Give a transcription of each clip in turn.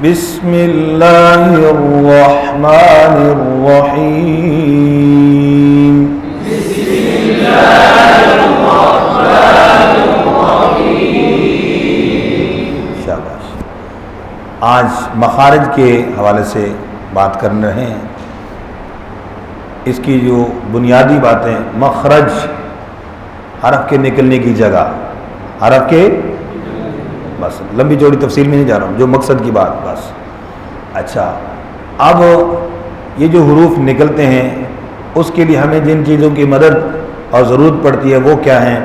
بسم اللہ الرحمن الرحیم بسم اللہ الرحمن الرحیم۔ شاباش۔ آج مخارج کے حوالے سے بات کر رہے ہیں۔ اس کی جو بنیادی باتیں، مخرج حرف کے نکلنے کی جگہ، حرف کے، بس لمبی چوڑی تفصیل میں نہیں جا رہا ہوں، جو مقصد کی بات بس۔ اچھا، اب یہ جو حروف نکلتے ہیں اس کے لیے ہمیں جن چیزوں کی مدد اور ضرورت پڑتی ہے وہ کیا ہیں؟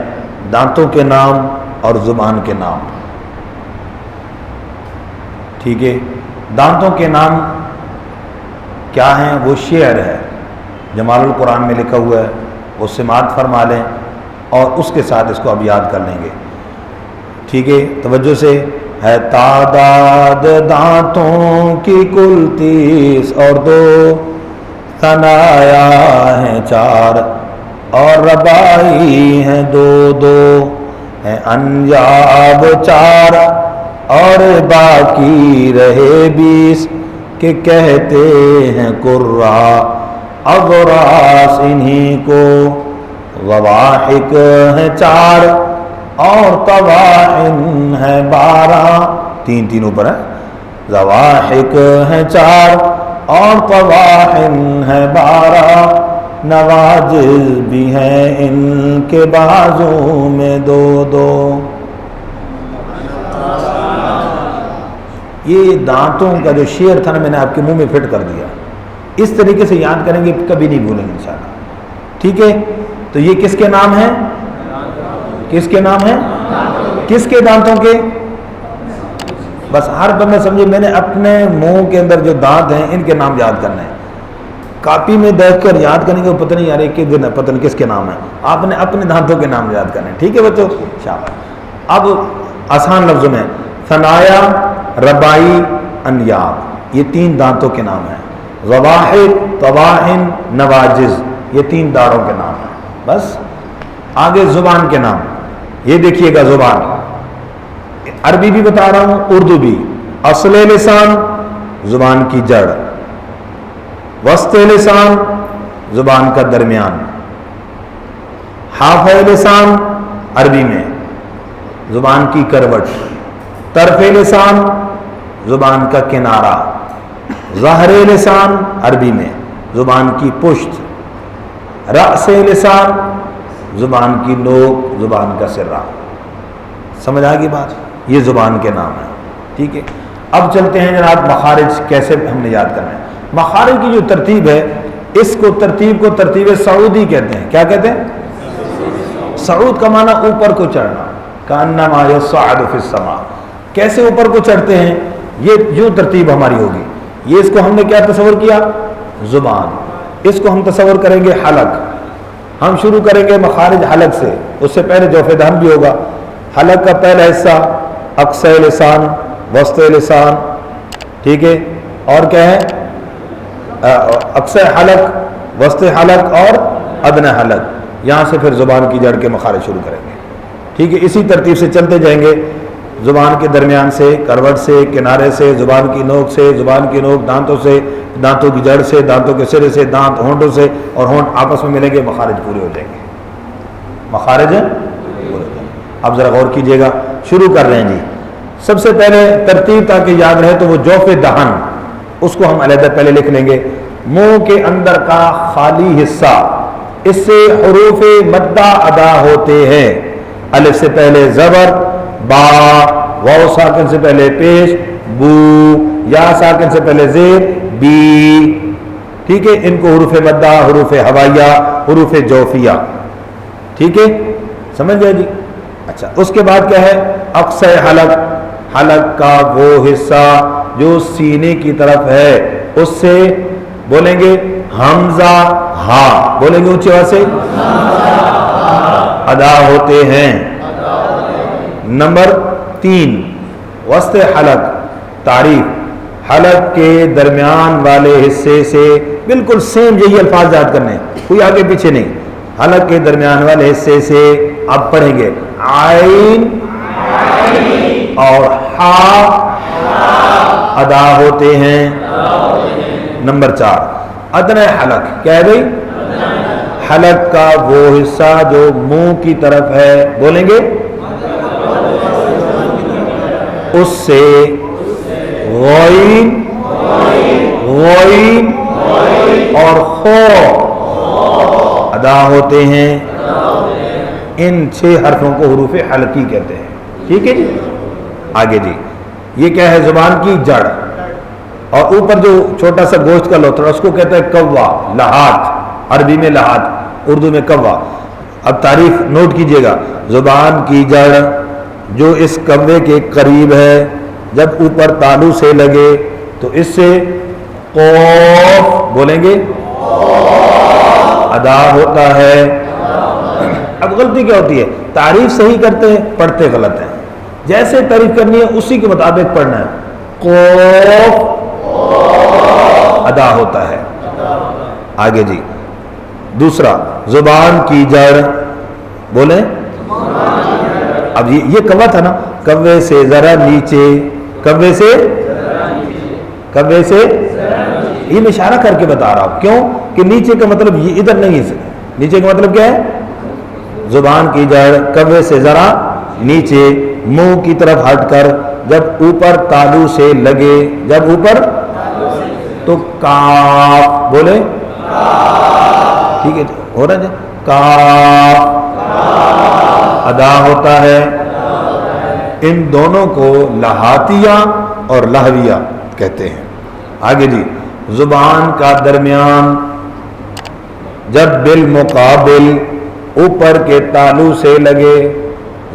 دانتوں کے نام اور زبان کے نام۔ ٹھیک ہے، دانتوں کے نام کیا ہیں؟ وہ شعر ہے، جمال القرآن میں لکھا ہوا ہے، وہ سماعت فرما لیں اور اس کے ساتھ اس کو اب یاد کر لیں گے۔ ٹھیک ہے، توجہ سے ہے۔ تعداد دانتوں کی کل 30 اور 2، ثنایا ہیں 4 اور ربائی ہیں 2 ہیں، انجاب 4 اور باقی رہے 20 کہ کہتے ہیں قرا اغراس انہی کو، ضواحک ہیں 4 اور طواعن ہے 12، تین اوپر ہے، ضواحک ہیں 4 اور طواعن ہے 12، نواجذ بھی ہیں ان کے بازوں میں 2۔ یہ دانتوں کا جو شعر تھا نا، میں نے آپ کے منہ میں فٹ کر دیا۔ اس طریقے سے یاد کریں گے، کبھی نہیں بھولیں گے انشاءاللہ۔ ٹھیک ہے، تو یہ کس کے نام ہیں؟ کس کے نام ہیں؟ کس کے دانتوں کے؟ بس ہر بندہ سمجھے، میں نے اپنے منہ کے اندر جو دانت ہیں ان کے نام یاد کرنے ہیں۔ کاپی میں دیکھ کر یاد کرنے کے پتہ نہیں یار ایک دن پتہ نہیں کس کے نام ہے، آپ نے اپنے دانتوں کے نام یاد کرنے ہیں۔ ٹھیک ہے بچوں، شاباش۔ اب آسان لفظوں میں، ثنایا، ربائی، انیاب، یہ 3 دانتوں کے نام ہیں۔ ضواحک، طواعن، نواجذ، یہ 3 داڑوں کے نام ہیں۔ بس آگے زبان کے نام، یہ دیکھیے گا۔ زبان عربی بھی بتا رہا ہوں، اردو بھی۔ اصل لسان، زبان کی جڑ، وسط لسان، زبان کا درمیان، حافظ لسان عربی میں، زبان کی کروٹ، طرف لسان، زبان کا کنارہ، ظہر لسان عربی میں، زبان کی پشت، رأس لسان، زبان کی نوک، زبان کا سرہ۔ سمجھ آ گئی بات؟ یہ زبان کے نام ہیں۔ ٹھیک ہے، اب چلتے ہیں جناب، مخارج کیسے ہم نے یاد کرنا ہے۔ مخارج کی جو ترتیب ہے، اس کو ترتیب سعودی کہتے ہیں۔ کیا کہتے ہیں؟ سعود کا معنی اوپر کو چڑھنا، کأنما یصعد فی السماء۔ کیسے اوپر کو چڑھتے ہیں؟ یہ جو ترتیب ہماری ہوگی، یہ اس کو ہم نے کیا تصور کیا؟ زبان۔ اس کو ہم تصور کریں گے حلق۔ ہم شروع کریں گے مخارج حلق سے، اس سے پہلے جوف دہن بھی ہوگا۔ حلق کا پہلا حصہ اقصی لسان، وسط لسان، ٹھیک ہے، اور کیا ہے؟ اقصی حلق، وسط حلق اور ادنی حلق۔ یہاں سے پھر زبان کی جڑ کے مخارج شروع کریں گے۔ ٹھیک ہے، اسی ترتیب سے چلتے جائیں گے، زبان کے درمیان سے، کروٹ سے، کنارے سے، زبان کی نوک سے، زبان کی نوک دانتوں سے، دانتوں کی جڑ سے، دانتوں کے سرے سے، دانت ہونٹوں سے، اور ہونٹ آپس میں ملیں گے، مخارج پورے ہو جائیں گے۔ مخارج پورے ہو جائیں گے۔ اب ذرا غور کیجئے گا، شروع کر رہے ہیں جی۔ سب سے پہلے ترتیب تاکہ یاد رہے تو وہ جوف دہن، اس کو ہم علیحدہ پہلے لکھ لیں گے۔ منہ کے اندر کا خالی حصہ، اس سے حروف مدہ ادا ہوتے ہیں۔ الف سے پہلے زبر، با، واو ساکن سے پہلے پیش، بو، یا ساکن سے پہلے زیر، بی۔ ٹھیک ہے، ان کو حروف مدہ، حروف ہوائیہ، حروف جوفیہ۔ ٹھیک ہے، سمجھ گئے جی؟ اچھا، اس کے بعد کیا ہے؟ اقصی حلق، حلق کا وہ حصہ جو سینے کی طرف ہے، اس سے بولیں گے حمزہ ہا، بولیں گے اونچی آواز سے، ادا ہوتے ہیں۔ نمبر 3، وسط حلق، تعریف۔ حلق کے درمیان والے حصے سے بالکل سیم یہی الفاظ یاد کرنے ہیں، کوئی آگے پیچھے نہیں۔ حلق کے درمیان والے حصے سے اب پڑھیں گے عین اور ہا ادا ہوتے ہیں. نمبر 4 ادنى حلق. کیا ہے بھائی؟ حلق کا وہ حصہ جو منہ کی طرف ہے، بولیں گے اس سے غین غین اور خو ادا ہوتے ہیں. ان 6 حرفوں کو حروف حلقی کہتے ہیں. ٹھیک ہے جی. آگے جی، یہ کیا ہے؟ زبان کی جڑ، اور اوپر جو چھوٹا سا گوشت کا لوتھڑا اس کو کہتے ہیں کوا، لحات. عربی میں لحات، اردو میں کوا. اب تعریف نوٹ کیجئے گا. زبان کی جڑ جو اس کوے کے قریب ہے، جب اوپر تالو سے لگے تو اس سے قوف، بولیں گے ادا ہوتا ہے. اب غلطی کیا ہوتی ہے؟ تعریف صحیح کرتے ہیں، پڑھتے غلط ہیں. جیسے تعریف کرنی ہے اسی کے مطابق پڑھنا ہے. قوف ادا ہوتا ہے. آگے جی، دوسرا زبان کی جڑ، بولیں. اب یہ کوا تھا نا، کوے سے ذرا نیچے، کوے سے یہ میں اشارہ کر کے بتا رہا ہوں. کیوں کہ نیچے کا مطلب یہ ادھر نہیں ہے. نیچے کا مطلب کیا ہے؟ زبان کی جڑ کوے سے ذرا نیچے، منہ کی طرف ہٹ کر، جب اوپر تالو سے لگے، جب اوپر تو کاف، بولے ٹھیک ہے ہو رہا ہے. کاف ادا ہوتا ہے. ان دونوں کو لحاتیہ اور لہویہ کہتے ہیں. آگے جی، زبان کا درمیان جب بالمقابل اوپر کے تالو سے لگے،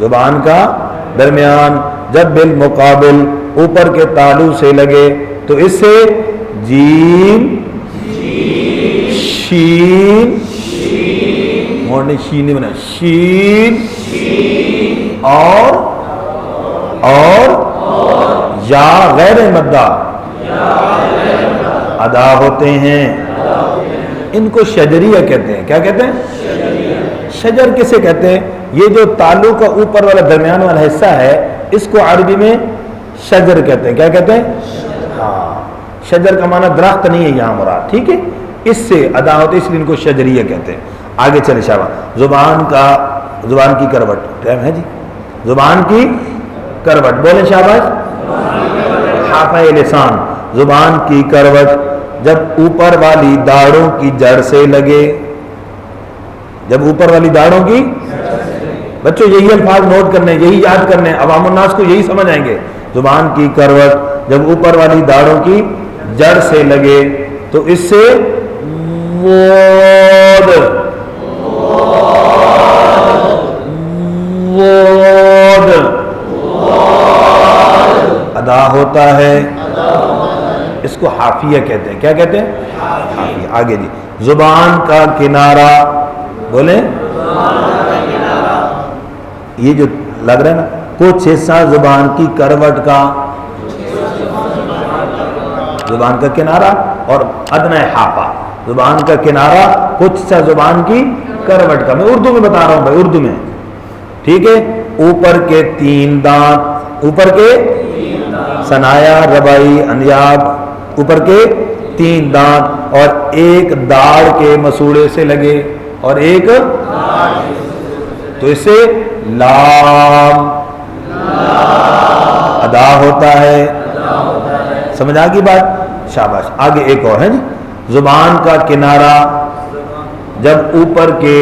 زبان کا درمیان جب بالمقابل اوپر کے تالو سے لگے تو اس سے جیم شین، موڑنے شین نہیں بنا، شین اور یا غیر مدہ ادا ہوتے ہیں. ان کو شجریہ کہتے ہیں. کیا کہتے ہیں؟ شجر کسے کہتے ہیں؟ یہ جو تالو کا اوپر والا درمیان والا حصہ ہے اس کو عربی میں شجر کہتے ہیں. کیا کہتے ہیں؟ ہاں، شجر کا معنی درخت نہیں ہے یہاں مراد. ٹھیک ہے، اس سے ادا ہوتے اس لیے ان کو شجریہ کہتے ہیں. آگے چلے شاباش. زبان کی کروٹ. ٹائم ہے جی. زبان کی کروٹ، بولیں شاباش. حافظ لسان، زبان کی کروٹ جب اوپر والی داڑھوں کی جڑ سے لگے، جب اوپر والی داڑھوں کی، بچوں یہی الفاظ نوٹ کرنے، یہی یاد کرنے، عوام الناس کو یہی سمجھ آئیں گے. زبان کی کروٹ جب اوپر والی داڑھوں کی جڑ سے لگے تو اس سے وود ادا ہوتا ہے. اس کو حافیہ کہتے ہیں. کیا کہتے ہیں؟ حافیہ. آگے جی، زبان کا کنارہ، بولیں. یہ جو لگ رہا ہے نا، کچھ حصہ زبان کی کروٹ کا، زبان کا کنارہ اور ادنى حافہ، زبان کا کنارہ کچھ حصہ زبان کی کروٹ کا. میں اردو میں بتا رہا ہوں بھائی، اردو میں. ٹھیک ہے، اوپر کے 3 دانت، اوپر کے ثنایا، ربائی، انیاب، اوپر کے 3 دانت اور ایک داڑھ کے مسوڑے سے لگے اور ایک، تو اس سے لام ادا ہوتا ہے. سمجھ آ گئی بات؟ شاباش. آگے ایک اور ہے جی، زبان کا کنارہ جب اوپر کے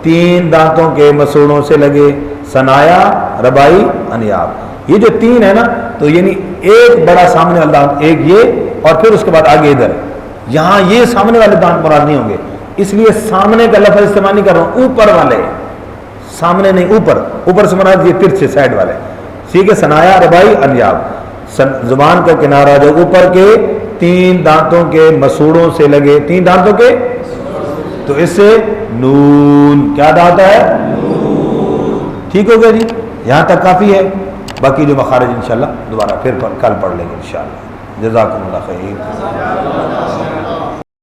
3 دانتوں کے مسوڑوں سے لگے، ثنایا، ربائی، انیاب. یہ جو 3 ہے نا، تو یعنی ایک بڑا سامنے والا دانت، ایک یہ، اور پھر اس کے بعد آگے ادھر. یہاں یہ سامنے والے دانت مراد نہیں ہوں گے، اس لیے سامنے کا لفظ استعمال نہیں کر رہا ہوں، اوپر والے. سامنے نہیں، اوپر سے مراد یہ ترچھے سائڈ والے. ٹھیک ہے، ثنایا، ربائی، انیاب. زبان کا کنارہ جو اوپر کے 3 دانتوں کے مسوڑوں سے لگے، 3 دانتوں کے، تو اس سے نون کیا ادا ہوتا ہے؟ ٹھیک ہو گیا جی. یہاں تک کافی ہے. باقی جو مخارج انشاءاللہ دوبارہ پھر کل پڑھ لیں گے انشاءاللہ. جزاکم اللہ خیر.